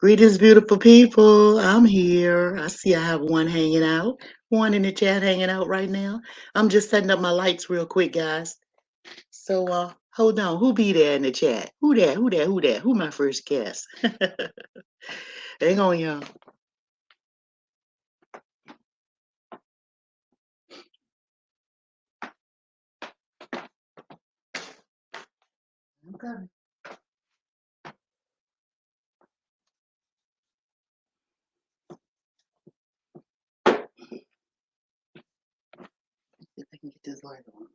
Greetings, beautiful people. I'm here. I see I have one hanging out, one in the chat hanging out right now. I'm just setting up my lights real quick, guys. So, hold on. Who be there in the chat? Who that? Who that? Who that? Who my first guest? Hang on, y'all. Okay. If I can get this light on.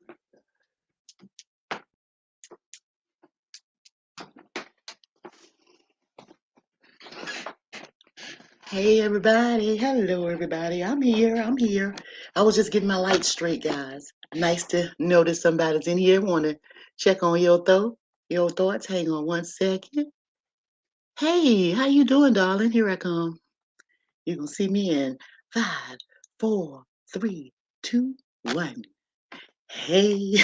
Hey, everybody. Hello, everybody. I'm here. I'm here. I was just getting my lights straight, guys. Nice to know that somebody's in here. Want to check on your thoughts. Hang on one second. Hey, how you doing, darling? Here I come. You gonna see me in five, four, three, two, one. Hey,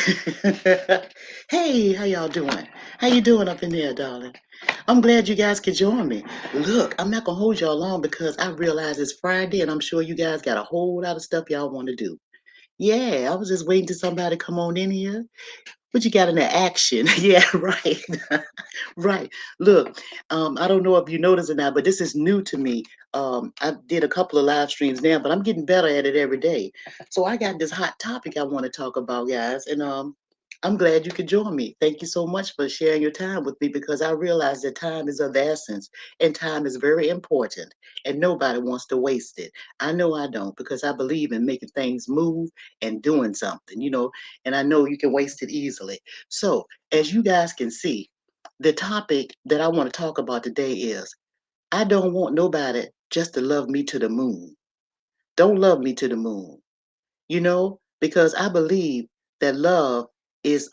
hey, how y'all doing? How you doing up in there, darling? I'm glad you guys could join me. Look, I'm not gonna hold y'all long because I realize it's Friday and I'm sure you guys got a whole lot of stuff y'all want to do. Yeah, I was just waiting till somebody come on in here. What you got in the action? Yeah, right. Right. Look, I don't know if you noticed or not, but this is new to me. I did a couple of live streams now, but I'm getting better at it every day. So I got this hot topic I want to talk about, guys, and I'm glad you could join me. Thank you so much for sharing your time with me because I realize that time is of the essence and time is very important and nobody wants to waste it. I know I don't because I believe in making things move and doing something, and I know you can waste it easily. So, as you guys can see, the topic that I want to talk about today is I don't want nobody just to love me to the moon. Don't love me to the moon, because I believe that love is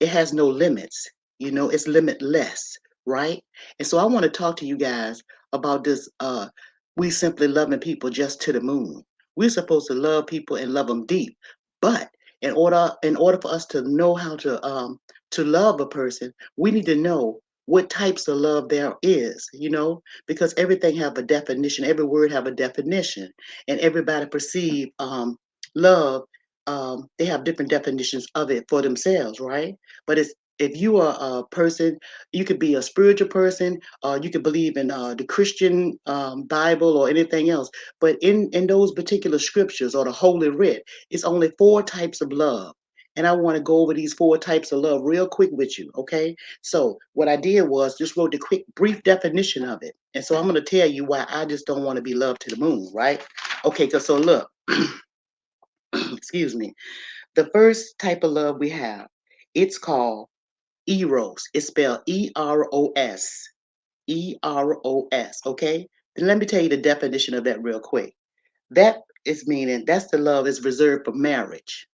it has no limits, it's limitless, right? And so I want to talk to you guys about this we simply loving people just to the moon. We're supposed to love people and love them deep. But in order for us to know how to love a person, we need to know what types of love there is, because everything have a definition, every word have a definition, and everybody perceive love, they have different definitions of it for themselves, right? But it's if you are a person, you could be a spiritual person, you could believe in the Christian Bible or anything else. But in those particular scriptures or the Holy Writ, it's only four types of love. And I want to go over these four types of love real quick with you, okay? So what I did was just wrote the quick, brief definition of it. And so I'm going to tell you why I just don't want to be loved to the moon, right? Okay, so look, excuse me. The first type of love we have, it's called eros. It's spelled Eros. Eros. Okay. Then let me tell you the definition of that real quick. That is meaning that's the love is reserved for marriage.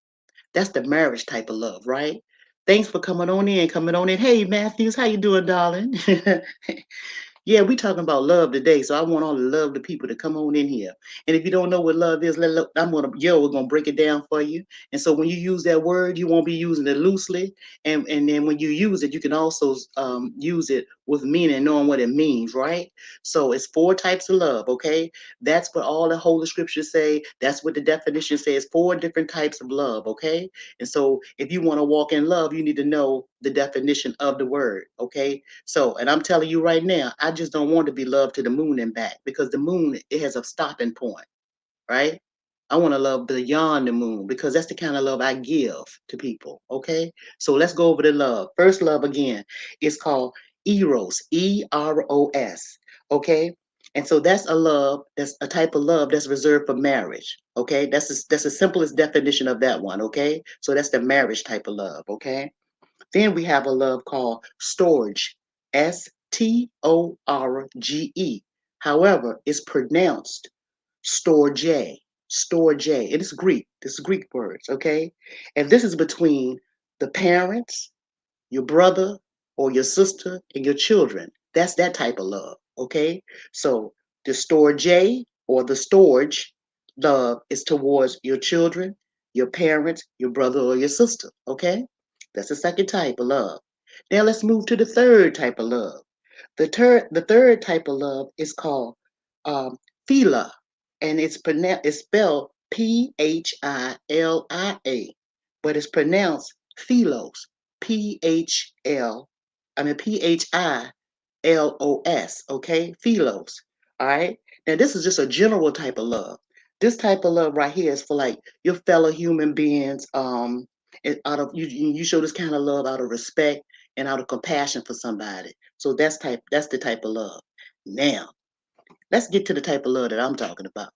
That's the marriage type of love, right? Thanks for coming on in, coming on in. Hey, Matthews, how you doing, darling? Yeah, we talking about love today, so I want all the love the people to come on in here. And if you don't know what love is, we're gonna break it down for you. And so when you use that word, you won't be using it loosely, and then when you use it, you can also use it with meaning, knowing what it means, right? So it's four types of love, okay? That's what all the Holy Scriptures say. That's what the definition says. Four different types of love, okay? And so if you want to walk in love, you need to know the definition of the word, okay? So, and I'm telling you right now, I just don't want to be loved to the moon and back because the moon, it has a stopping point, right? I want to love beyond the moon because that's the kind of love I give to people, okay? So let's go over the love. First love again is called Eros, Eros, okay? And so that's a love, that's a type of love that's reserved for marriage, okay? That's the simplest definition of that one, okay? So that's the marriage type of love, okay? Then we have a love called storge, Storge. However, it's pronounced storge, storge. It is Greek. This is Greek words, okay? And this is between the parents, your brother or your sister, and your children. That's that type of love, okay? So the storge or the storge love is towards your children, your parents, your brother or your sister, okay? That's the second type of love. Now let's move to the third type of love. The third type of love is called um, philia, and it's spelled Philia, but it's pronounced philos, P-H-L, I mean Philos, okay? Philos. All right. Now this is just a general type of love. This type of love right here is for like your fellow human beings. Out of you show this kind of love out of respect and out of compassion for somebody. So that's the type of love. Now, let's get to the type of love that I'm talking about.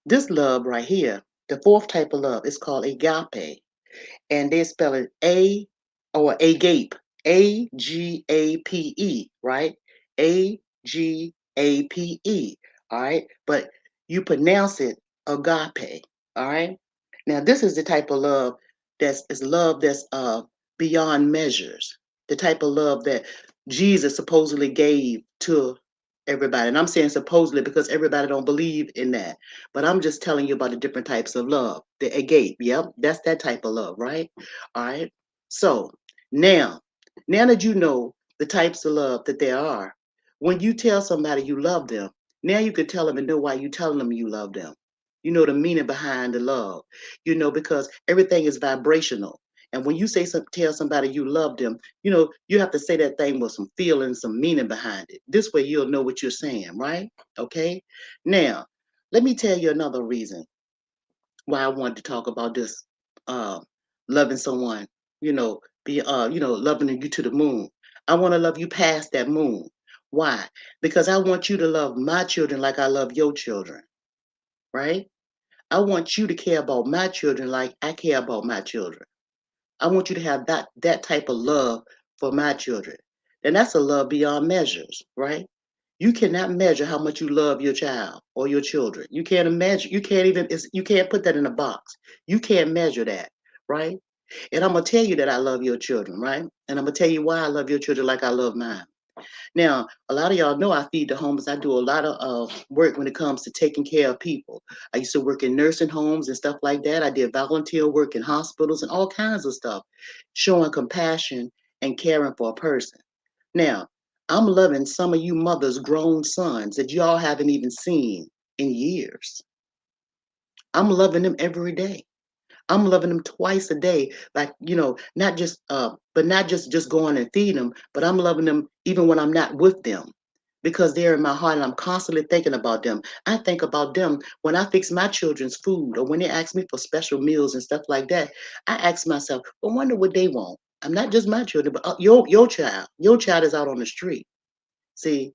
This love right here, the fourth type of love, is called agape, and they spell it agape, Agape, right? Agape, all right? But you pronounce it agape, all right? Now, this is the type of love that's beyond measures, the type of love that Jesus supposedly gave to everybody. And I'm saying supposedly because everybody don't believe in that. But I'm just telling you about the different types of love. The agape, yep, that's that type of love, right? All right. So now, now that you know the types of love that there are, when you tell somebody you love them, now you can tell them and know why you telling them you love them. You know the meaning behind the love. Because everything is vibrational. And when you tell somebody you love them, you have to say that thing with some feeling, some meaning behind it. This way you'll know what you're saying, right? Okay. Now, let me tell you another reason why I wanted to talk about this uh, loving someone, loving you to the moon. I want to love you past that moon. Why? Because I want you to love my children like I love your children, right? I want you to care about my children like I care about my children. I want you to have that type of love for my children. And that's a love beyond measures, right? You cannot measure how much you love your child or your children. You can't imagine. You can't put that in a box. You can't measure that, right? And I'm gonna tell you that I love your children, right? And I'm gonna tell you why I love your children like I love mine. Now, a lot of y'all know I feed the homeless. I do a lot of work when it comes to taking care of people. I used to work in nursing homes and stuff like that. I did volunteer work in hospitals and all kinds of stuff, showing compassion and caring for a person. Now, I'm loving some of you mothers' grown sons that y'all haven't even seen in years. I'm loving them every day. I'm loving them twice a day, like not just going and feeding them, but I'm loving them even when I'm not with them, because they're in my heart and I'm constantly thinking about them. I think about them when I fix my children's food or when they ask me for special meals and stuff like that. I ask myself, I wonder what they want. I'm not just my children, but your child. Your child is out on the street. See,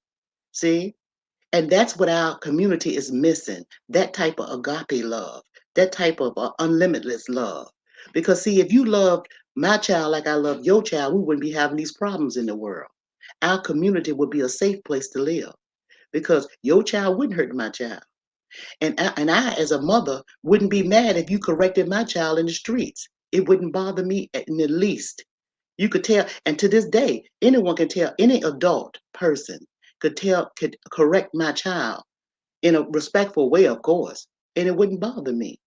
see. And that's what our community is missing, that type of agape love, that type of unlimitless love. Because, see, if you loved my child like I love your child, we wouldn't be having these problems in the world. Our community would be a safe place to live because your child wouldn't hurt my child. And I, as a mother, wouldn't be mad if you corrected my child in the streets. It wouldn't bother me in the least. You could tell, and to this day, anyone can tell, any adult person could correct my child in a respectful way, of course, and it wouldn't bother me.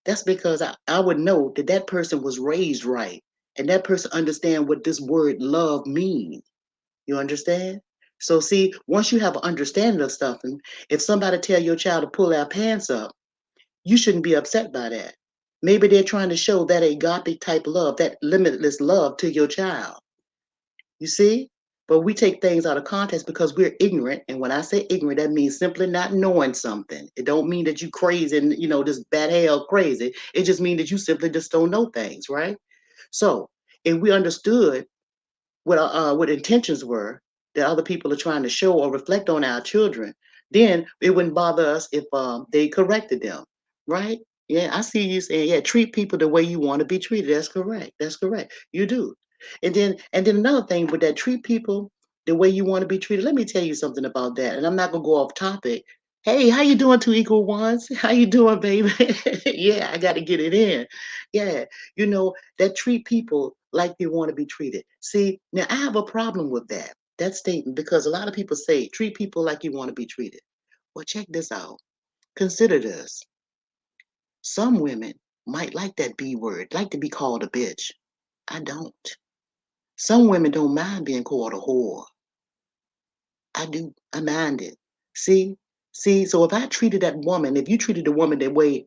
That's because I would know that that person was raised right, and that person understand what this word love means. You understand? So see, once you have an understanding of something, if somebody tell your child to pull their pants up, you shouldn't be upset by that. Maybe they're trying to show that agape type love, that limitless love to your child. You see? But we take things out of context because we're ignorant. And when I say ignorant, that means simply not knowing something. It don't mean that you crazy and this bad hell crazy. It just means that you simply just don't know things, right? So if we understood what intentions were that other people are trying to show or reflect on our children, then it wouldn't bother us if they corrected them, right? Yeah, I see you saying, yeah, treat people the way you want to be treated. That's correct. That's correct. You do. And then another thing with that, treat people the way you want to be treated. Let me tell you something about that. And I'm not gonna go off topic. Hey, how you doing, two equal ones? How you doing, baby? Yeah, I got to get it in. Yeah, that treat people like they want to be treated. See, now I have a problem with that statement, because a lot of people say treat people like you want to be treated. Well, check this out. Consider this. Some women might like that B word, like to be called a bitch. I don't. Some women don't mind being called a whore. I do. I mind it. See? See, so if I treated that woman, if you treated the woman the way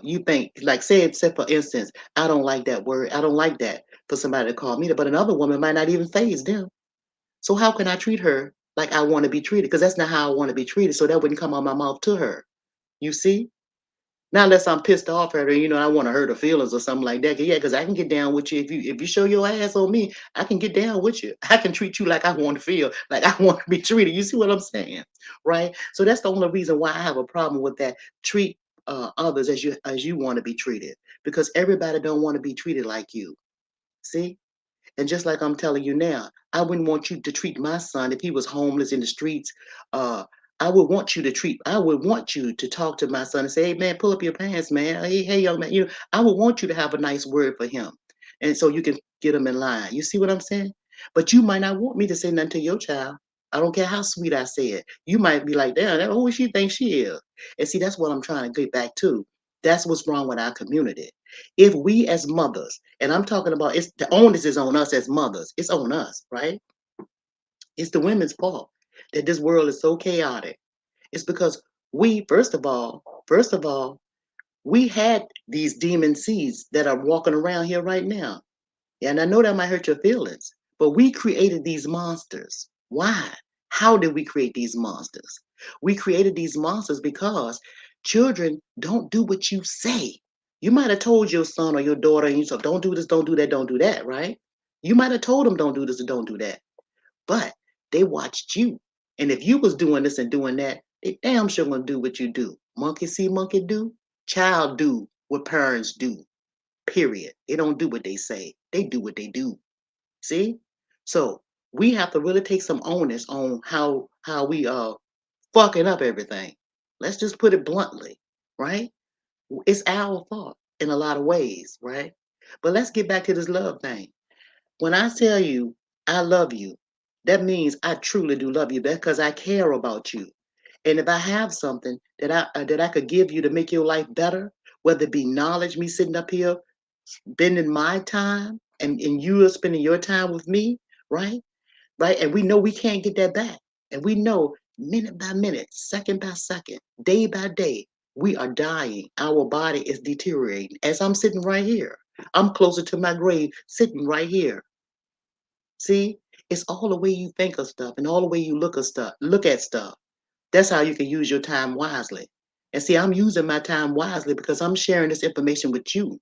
you think, like say for instance, I don't like that word. I don't like that for somebody to call me that, but another woman might not even phase them. So how can I treat her like I want to be treated? Because that's not how I want to be treated. So that wouldn't come out my mouth to her. You see? Not unless I'm pissed off at her, I want to hurt her feelings or something like that. Yeah, because I can get down with you if you show your ass on me. I can get down with you. I can treat you like I want to feel, like I want to be treated. You see what I'm saying, right? So that's the only reason why I have a problem with that. Treat others as you want to be treated, because everybody don't want to be treated like you. See? And just like I'm telling you now, I wouldn't want you to treat my son if he was homeless in the streets. Uh, I would want you to talk to my son and say, hey man, pull up your pants, man. Hey, young man. I would want you to have a nice word for him. And so you can get him in line. You see what I'm saying? But you might not want me to say nothing to your child. I don't care how sweet I say it. You might be like, damn, who she thinks she is. And see, that's what I'm trying to get back to. That's what's wrong with our community. If we as mothers, and I'm talking about it's the onus is on us as mothers, it's on us, right? It's the women's fault that this world is so chaotic. It's because first of all, we had these demon seeds that are walking around here right now. And I know that might hurt your feelings, but we created these monsters. Why? How did we create these monsters? We created these monsters because children don't do what you say. You might have told your son or your daughter, and you said, don't do this, don't do that, right? You might have told them, don't do this and don't do that. But they watched you. And if you was doing this and doing that, they damn sure gonna do what you do. Monkey see, monkey do. Child do what parents do. Period. They don't do what they say. They do what they do. See? So we have to really take some onus on how we fucking up everything. Let's just put it bluntly, right? It's our fault in a lot of ways, right? But let's get back to this love thing. When I tell you I love you, that means I truly do love you. That's because I care about you. And if I have something that I could give you to make your life better, whether it be knowledge, me sitting up here spending my time and you are spending your time with me, right? Right? And we know we can't get that back. And we know minute by minute, second by second, day by day, we are dying. Our body is deteriorating. As I'm sitting right here, I'm closer to my grave, sitting right here. See, it's all the way you think of stuff and all the way you look at stuff. That's how you can use your time wisely. And see, I'm using my time wisely because I'm sharing this information with you.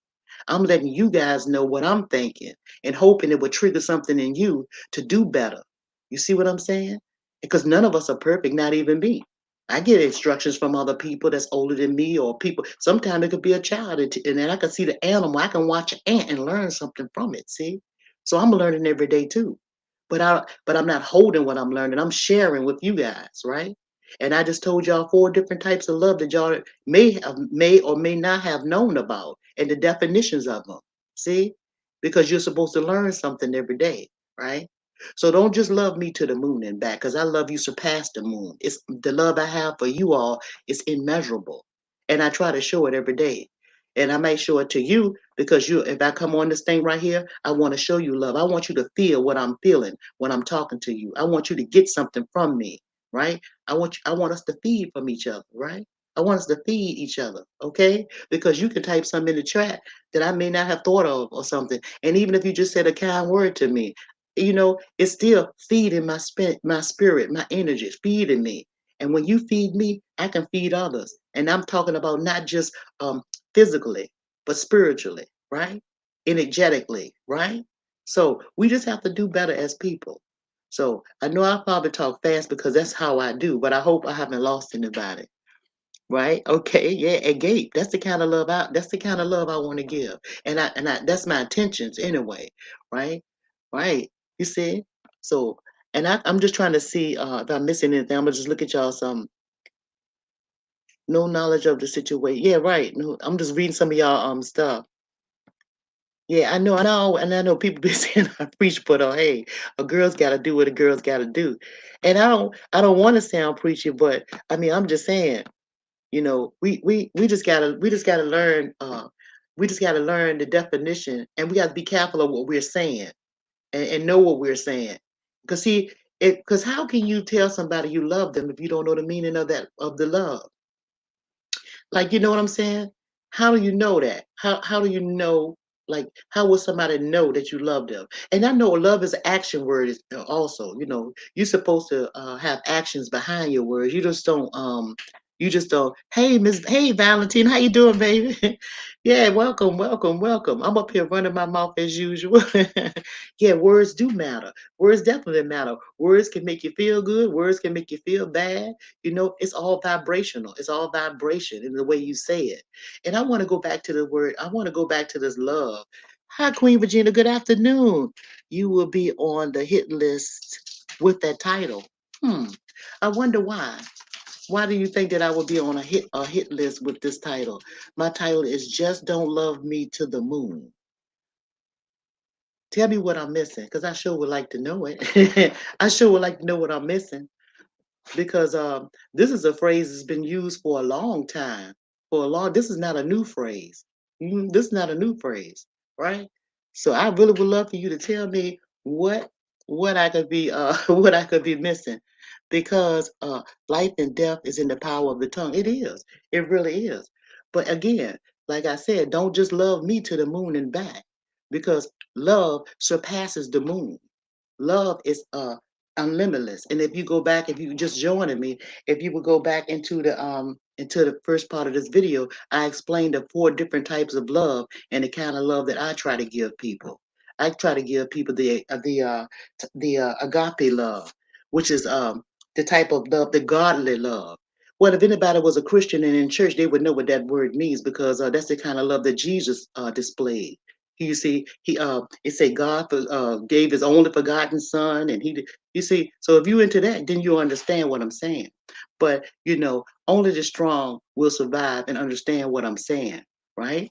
I'm letting you guys know what I'm thinking and hoping it will trigger something in you to do better. You see what I'm saying? Because none of us are perfect, not even me. I get instructions from other people that's older than me or people. Sometimes it could be a child, and then I can see the animal. I can watch an ant and learn something from it. See, so I'm learning every day too. But I'm not holding what I'm learning. I'm sharing with you guys, right? And I just told y'all 4 different types of love that y'all may or may not have known about and the definitions of them. See? Because you're supposed to learn something every day, right? So don't just love me to the moon and back, because I love you surpass the moon. It's the love I have for you all is immeasurable. And I try to show it every day. And I may show it to you because if I come on this thing right here, I want to show you love. I want you to feel what I'm feeling when I'm talking to you. I want you to get something from me, right? I want us to feed from each other, right? I want us to feed each other, okay? Because you can type something in the chat that I may not have thought of or something. And even if you just said a kind word to me, it's still feeding my spirit, my energy, it's feeding me. And when you feed me, I can feed others. And I'm talking about not just physically, but spiritually, right? Energetically, right? So we just have to do better as people. So I know I probably talk fast because that's how I do, but I hope I haven't lost anybody. Right? Okay, yeah, and Gabe, that's the kind of love I want to give. And I that's my intentions anyway, right? Right. You see? So and I'm just trying to see if I'm missing anything. I'm gonna just look at y'all some no knowledge of the situation. Yeah, right. No, I'm just reading some of y'all stuff. Yeah, and I know people be saying I preach, but hey, a girl's gotta do what a girl's gotta do. And I don't want to sound preachy, but I mean I'm just saying, we just gotta learn the definition, and we gotta be careful of what we're saying and know what we're saying. Because see, Because how can you tell somebody you love them if you don't know the meaning of that of the love? Like, you know what I'm saying? How do you know that? How do you know? Like, how will somebody know that you love them? And I know love is an action word is also. You know, you're supposed to have actions behind your words. You just don't. You just don't. Hey, Miss. Hey, Valentine, how you doing, baby? Yeah, welcome, welcome, welcome. I'm up here running my mouth as usual. Yeah, words do matter. Words definitely matter. Words can make you feel good. Words can make you feel bad. You know, it's all vibrational. It's all vibration in the way you say it. And I want to go back to the word, I want to go back to this love. Hi, Queen Virginia. Good afternoon. You will be on the hit list with that title. Hmm. I wonder why. Why do you think that I would be on a hit list with this title? My title is Just Don't Love Me to the Moon. Tell me what I'm missing, because I sure would like to know it. I sure would like to know what I'm missing because this is a phrase that's been used for a long time. For a long, this is not a new phrase. This is not a new phrase, right? So I really would love for you to tell me what I could be what I could be missing, because life and death is in the power of the tongue. It is. It really is. But again, like I said, don't just love me to the moon and back, because love surpasses the moon. Love is unlimitless. And if you go back, if you just joining me, if you would go back into the first part of this video, I explained the four different types of love and the kind of love that I try to give people. I try to give people the agape love, which is the type of love, the godly love. Well, if anybody was a Christian and in church, they would know what that word means, because that's the kind of love that Jesus displayed. You see, it say God gave His only forgotten Son, and you see. So if you into that, then you understand what I'm saying. But only the strong will survive and understand what I'm saying, right?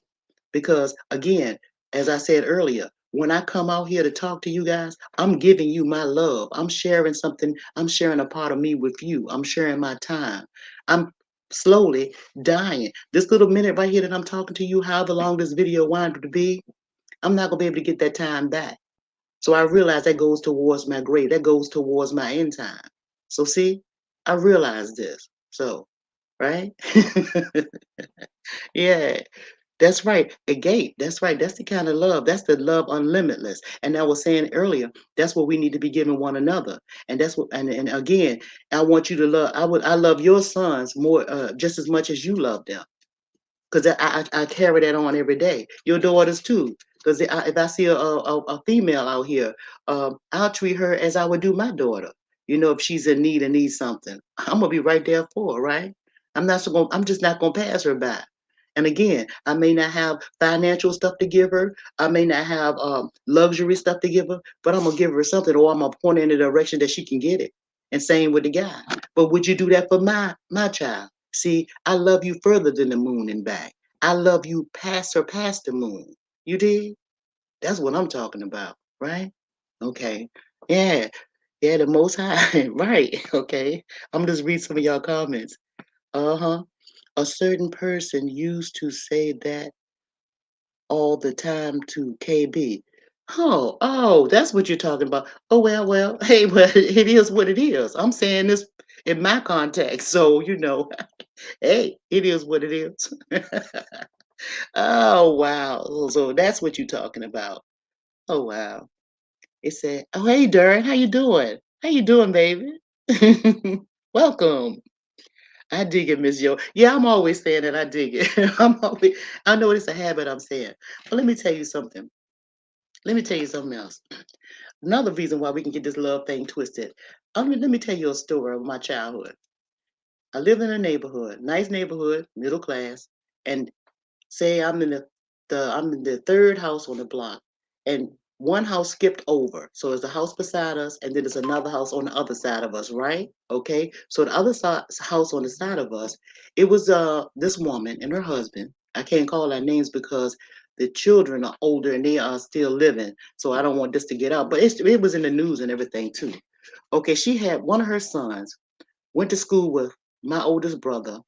Because again, as I said earlier, when I come out here to talk to you guys, I'm giving you my love. I'm sharing something. I'm sharing a part of me with you. I'm sharing my time. I'm slowly dying. This little minute right here that I'm talking to you, however long this video wanted to be, I'm not gonna be able to get that time back. So I realize that goes towards my grade. That goes towards my end time. So see, I realize this. So, right? Yeah, that's right. A gate. That's right. That's the kind of love. That's the love unlimitless. And I was saying earlier, that's what we need to be giving one another. And that's what and again, I want you to love I love your sons more just as much as you love them, because I carry that on every day. Your daughters too, because if I see a female out here, I'll treat her as I would do my daughter. If she's in need and needs something, I'm gonna be right there for her, right? I'm just not gonna pass her by. And again, I may not have financial stuff to give her. I may not have luxury stuff to give her, but I'm gonna give her something, or I'm gonna point her in the direction that she can get it. And same with the guy. But would you do that for my child? See, I love you further than the moon and back. I love you past the moon. You did? That's what I'm talking about, right? Okay. Yeah. Yeah, the most high. Right. Okay. I'm just read some of y'all comments. Uh-huh. A certain person used to say that all the time to KB. Oh, that's what you're talking about. Oh, well, hey, well, it is what it is. I'm saying this in my context. So, hey, it is what it is. Oh, wow. So that's what you're talking about. Oh, wow. It said, oh, hey, Darren, how you doing? How you doing, baby? Welcome. I dig it, Miss Yo. Yeah, I'm always saying that I dig it. I know it's a habit I'm saying. But let me tell you something. Let me tell you something else. Another reason why we can get this love thing twisted. Let me tell you a story of my childhood. I lived in a neighborhood, nice neighborhood, middle class, and say I'm in the third house on the block, and one house skipped over. So there's a house beside us, and then there's another house on the other side of us, right? Okay. So the other house on the side of us, it was this woman and her husband. I can't call their names because the children are older and they are still living. So I don't want this to get out. But it was in the news and everything too. Okay, she had one of her sons went to school with my oldest brother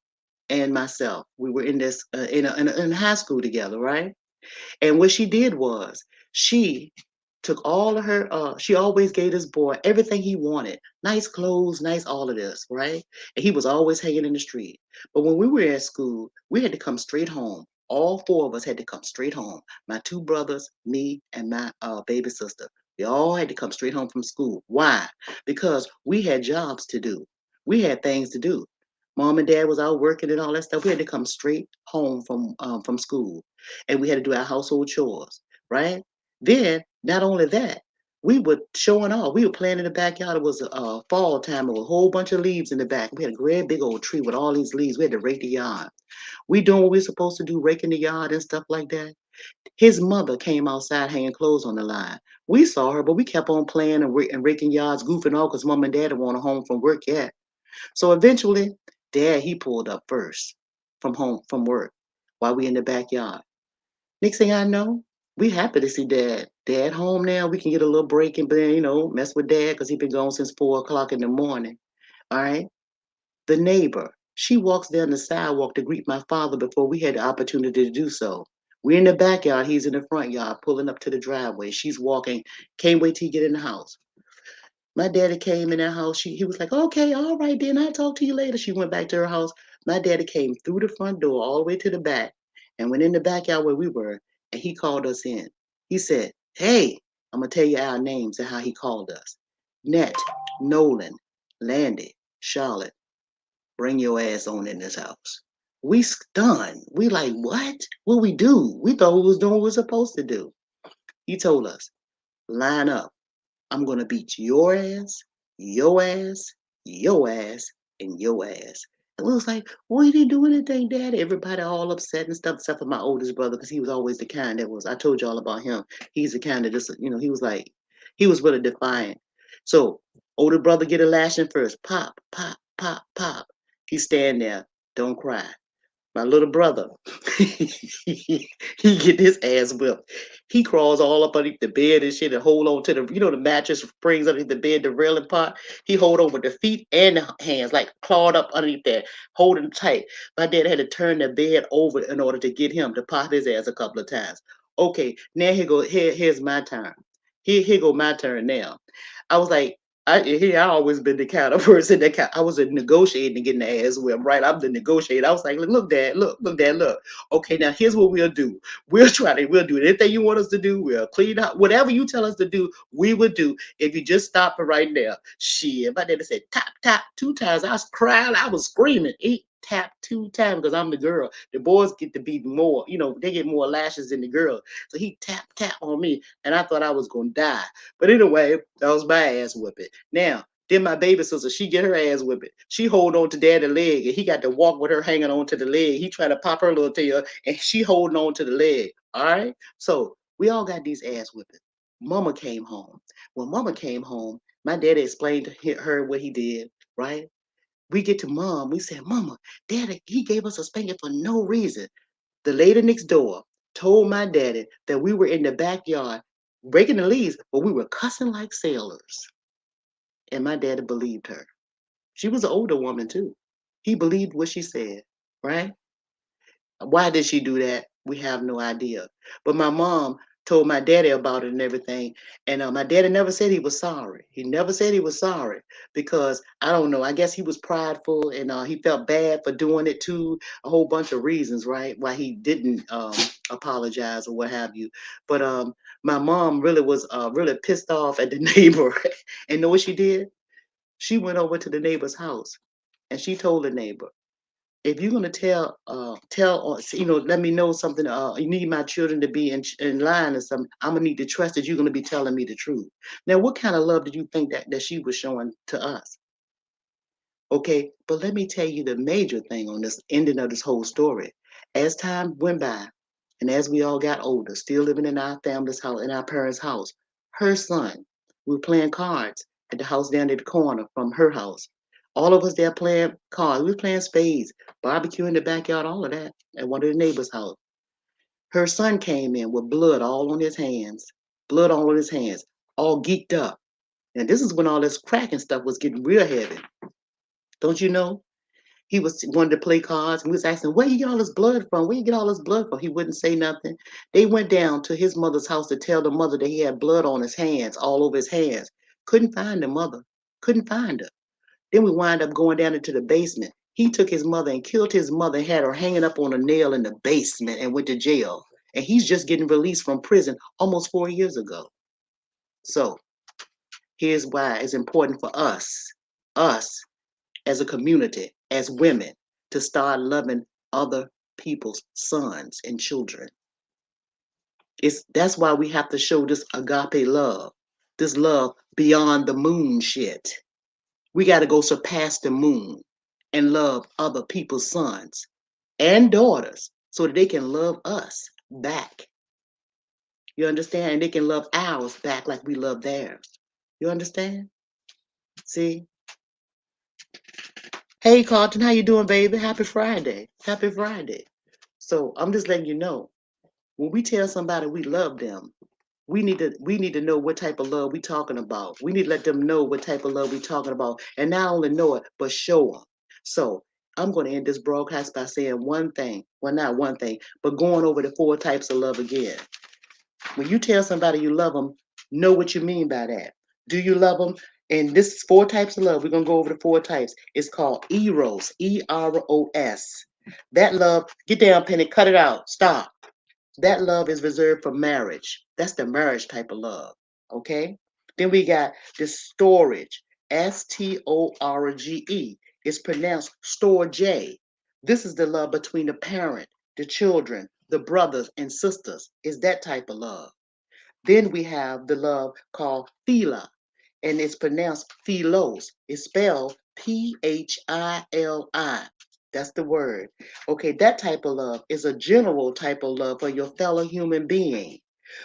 and myself. We were in this in high school together, right? And what she did was she took all of her, she always gave this boy everything he wanted. Nice clothes, nice all of this, right? And he was always hanging in the street. But when we were at school, we had to come straight home. All four of us had to come straight home. My two brothers, me, and my baby sister. We all had to come straight home from school. Why? Because we had jobs to do. We had things to do. Mom and dad was out working and all that stuff. We had to come straight home from school, and we had to do our household chores, right? Then, not only that, we were showing off. We were playing in the backyard. It was fall time. There was a whole bunch of leaves in the back. We had a great big old tree with all these leaves. We had to rake the yard. We doing what we supposed to do, raking the yard and stuff like that. His mother came outside hanging clothes on the line. We saw her, but we kept on playing and raking yards, goofing off because mom and dad weren't home from work yet. So eventually, dad, he pulled up first from work while we in the backyard. Next thing I know, we happy to see dad. Dad home now. We can get a little break and then, mess with dad because he been gone since 4 o'clock in the morning. All right. The neighbor, she walks down the sidewalk to greet my father before we had the opportunity to do so. We're in the backyard. He's in the front yard, pulling up to the driveway. She's walking. Can't wait till he get in the house. My daddy came in that house. He was like, okay, all right, then I'll talk to you later. She went back to her house. My daddy came through the front door all the way to the back and went in the backyard where we were, and he called us in. He said, hey, I'm going to tell you our names and how he called us. Net, Nolan, Landy, Charlotte, bring your ass on in this house. We stunned. We like, what? What we do? We thought we was doing what we were supposed to do. He told us, line up. I'm gonna beat your ass, your ass, your ass, and your ass. And we was like, well, you didn't do anything, Daddy. Everybody all upset and stuff, except for my oldest brother, because he was always the kind that was, I told you all about him. He's the kind that just, he was like, he was really defiant. So older brother get a lashing first. Pop, pop, pop, pop. He stand there, don't cry. My little brother, he get his ass whipped. He crawls all up underneath the bed and shit and hold on to the mattress springs underneath the bed, the railing part. He hold over the feet and the hands, like clawed up underneath there, holding tight. My dad had to turn the bed over in order to get him to pop his ass a couple of times. Okay, now here's my turn. Here go my turn now. I was like, I always been the kind of person I was a negotiating and getting the ass whipped, right? I'm the negotiator. I was like, look, Dad, look, Dad, look. Okay, now here's what we'll do. We'll do anything you want us to do. We'll clean up whatever you tell us to do. We would do if you just stop it right now. Shit, my daddy said tap tap 2 times. I was crying. I was screaming. He tap 2 times because I'm the girl. The boys get to be more. They get more lashes than the girls. So he tap tap on me, and I thought I was gonna die. But anyway, that was my ass whipping. Now, then my baby sister, she get her ass whipping. She hold on to daddy's leg, and he got to walk with her hanging on to the leg. He trying to pop her little tail, and she holding on to the leg. All right. So we all got these ass whipping. Mama came home. When Mama came home, my daddy explained to her what he did. Right. We get to Mom. We said, Mama, Daddy, he gave us a spanking for no reason. The lady next door told my daddy that we were in the backyard breaking the leaves, but we were cussing like sailors. And my daddy believed her. She was an older woman too. He believed what she said, right? Why did she do that? We have no idea. But my mom told my daddy about it and everything. And my daddy never said he was sorry. He never said he was sorry because I don't know. I guess he was prideful and he felt bad for doing it too. A whole bunch of reasons, right? Why he didn't apologize or what have you. But my mom really was really pissed off at the neighbor. And know what she did? She went over to the neighbor's house and she told the neighbor, if you're gonna tell or let me know something, you need my children to be in line or something, I'm gonna need to trust that you're gonna be telling me the truth. Now, what kind of love did you think that she was showing to us? Okay, but let me tell you the major thing on this ending of this whole story. As time went by, and as we all got older, still living in our family's house, in our parents' house, her son, we were playing cards at the house down at the corner from her house. All of us there playing cards. We were playing spades, barbecue in the backyard, all of that at one of the neighbors' house. Her son came in with blood all on his hands, all geeked up. And this is when all this cracking stuff was getting real heavy. Don't you know? He wanted to play cards, and we was asking, where you get all this blood from? Where you get all this blood from? He wouldn't say nothing. They went down to his mother's house to tell the mother that he had blood on his hands, all over his hands. Couldn't find the mother. Couldn't find her. Then we wind up going down into the basement. He took his mother and killed his mother and had her hanging up on a nail in the basement and went to jail. And he's just getting released from prison almost 4 years ago. So here's why it's important for us as a community, as women, to start loving other people's sons and children. That's why we have to show this agape love, this love beyond the moon shit. We got to go surpass the moon and love other people's sons and daughters so that they can love us back. You understand? And they can love ours back like we love theirs. You understand? See? Hey, Carlton, how you doing, baby? Happy Friday. Happy Friday. So I'm just letting you know, when we tell somebody we love them, we need to know what type of love we talking about. We need to let them know what type of love we talking about, and not only know it, but show them. So I'm going to end this broadcast by saying one thing. Well, not one thing, but going over the 4 types of love again. When you tell somebody you love them, know what you mean by that. Do you love them? And this is 4 types of love. We're going to go over the 4 types. It's called Eros, Eros. That love, get down, Penny, cut it out. Stop. That love is reserved for marriage. That's the marriage type of love. Okay? Then we got the storage, Storge. It's pronounced storge. This is the love between the parent, the children, the brothers and sisters. Is that type of love. Then we have the love called philia, and it's pronounced philos. It's spelled Phili. That's the word. Okay, that type of love is a general type of love for your fellow human being.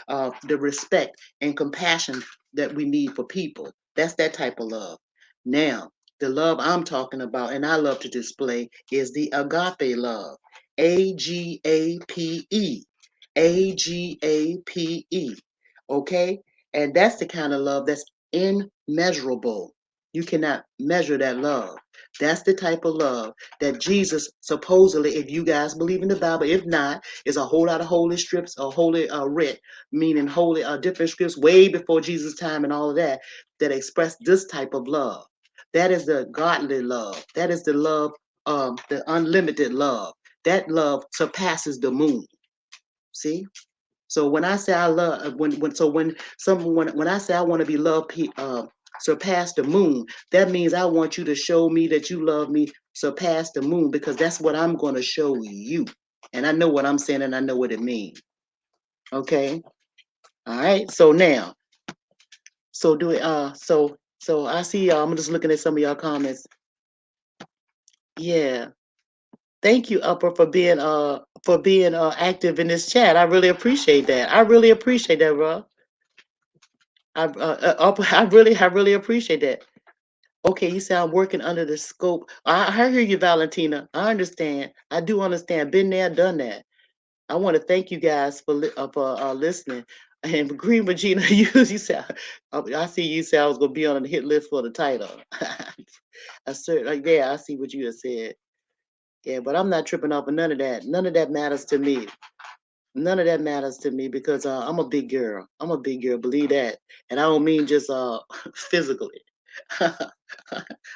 The respect and compassion that we need for people. That's that type of love. Now, the love I'm talking about and I love to display is the agape love. Agape. Agape. Okay? And that's the kind of love that's immeasurable. You cannot measure that love. That's the type of love that Jesus supposedly, if you guys believe in the Bible, if not, is a whole lot of holy scripts, a holy writ, meaning holy different scripts way before Jesus' time and all of that, that express this type of love. That is the godly love. That is the love, the unlimited love. That love surpasses the moon. See? So when I say I love, when I say I want to be loved, surpass the moon, that means I want you to show me that you love me, surpass the moon, because that's what I'm going to show you. And I know what I'm saying, and I know what it means. Okay. All right. So now, so do it. So I see y'all. I'm just looking at some of y'all comments. Yeah. Thank you, Upper, for being active in this chat. I really appreciate that. I really appreciate that, bro. I really appreciate that. Okay, you say I'm working under the scope. I hear you, Valentina. I understand. I do understand. Been there, done that. I want to thank you guys for listening. And Green Regina, you said I see you said I was gonna be on the hit list for the title. I said, like, yeah, I see what you have said. Yeah, but I'm not tripping off of none of that. None of that matters to me. None of that matters to me because I'm a big girl. I'm a big girl. Believe that, and I don't mean just physically. I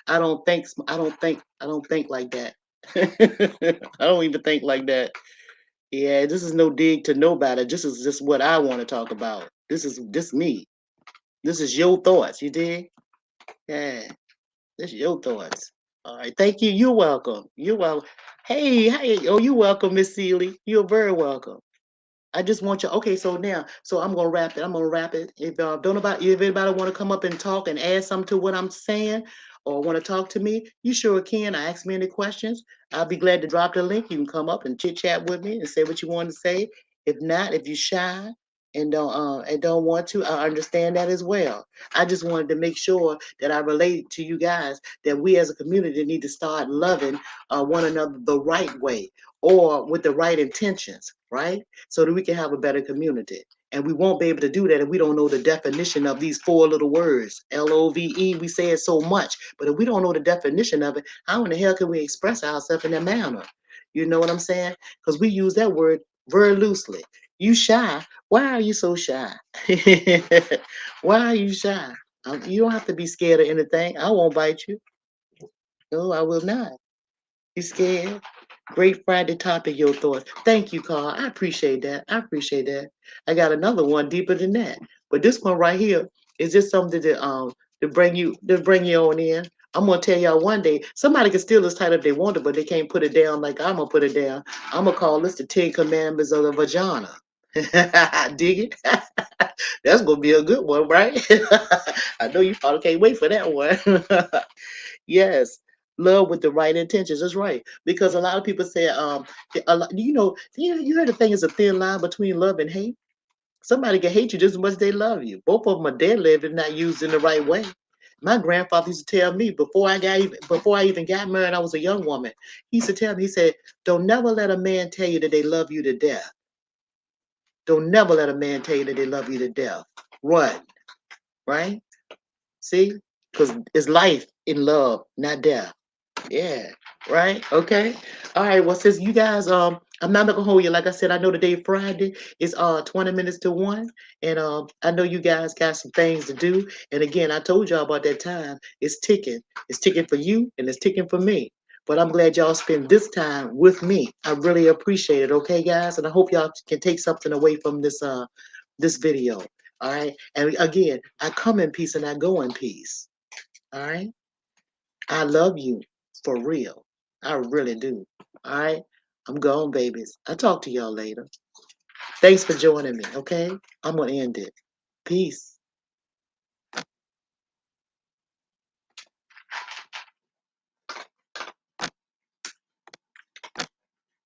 don't think. I don't think. I don't think like that. I don't even think like that. Yeah, this is no dig to nobody. This is just what I want to talk about. This is just me. This is your thoughts. You dig? Yeah, this is your thoughts. All right. Thank you. You're welcome. You're welcome. Hey. Oh, you're welcome, Miss Seeley. You're very welcome. I just want you. Okay, so now, so I'm gonna wrap it. I'm gonna wrap it. If anybody want to come up and talk and add something to what I'm saying, or want to talk to me, you sure can. Ask me any questions. I'll be glad to drop the link. You can come up and chit chat with me and say what you want to say. If not, if you're shy and don't want to, I understand that as well. I just wanted to make sure that I relate to you guys that we as a community need to start loving one another the right way or with the right intentions, right? So that we can have a better community. And we won't be able to do that if we don't know the definition of these four little words. Love. We say it so much, but if we don't know the definition of it, how in the hell can we express ourselves in that manner? You know what I'm saying? Because we use that word very loosely. You shy. Why are you so shy? Why are you shy? You don't have to be scared of anything. I won't bite you. No, I will not. You scared? Great Friday topic, your thoughts. Thank you, Carl. I appreciate that. I appreciate that. I got another one deeper than that. But this one right here is just something to bring you on in. I'm gonna tell y'all one day, somebody can steal this title if they want it, but they can't put it down like I'm gonna put it down. I'm gonna call this the 10 Commandments of the Vagina. Dig it? That's gonna be a good one, right? I know you probably can't wait for that one. Yes, love with the right intentions. That's right. Because a lot of people say, you heard the thing is a thin line between love and hate. Somebody can hate you just as much as they love you. Both of them are deadly if not used in the right way. My grandfather used to tell me before I even got married, I was a young woman. He used to tell me, he said, "Don't never let a man tell you that they love you to death. Don't never let a man tell you that they love you to death. Run, right? See, because it's life in love, not death." Yeah, right. Okay. All right. Well, since you guys, I'm not gonna hold you. Like I said, I know today Friday is 20 minutes to one, and I know you guys got some things to do. And again, I told y'all about that time. It's ticking. It's ticking for you, and it's ticking for me. But I'm glad y'all spend this time with me. I really appreciate it. Okay, guys, and I hope y'all can take something away from this video. All right. And again, I come in peace and I go in peace. All right. I love you for real. I really do. All right. I'm gone, babies. I'll talk to y'all later. Thanks for joining me. Okay. I'm going to end it. Peace.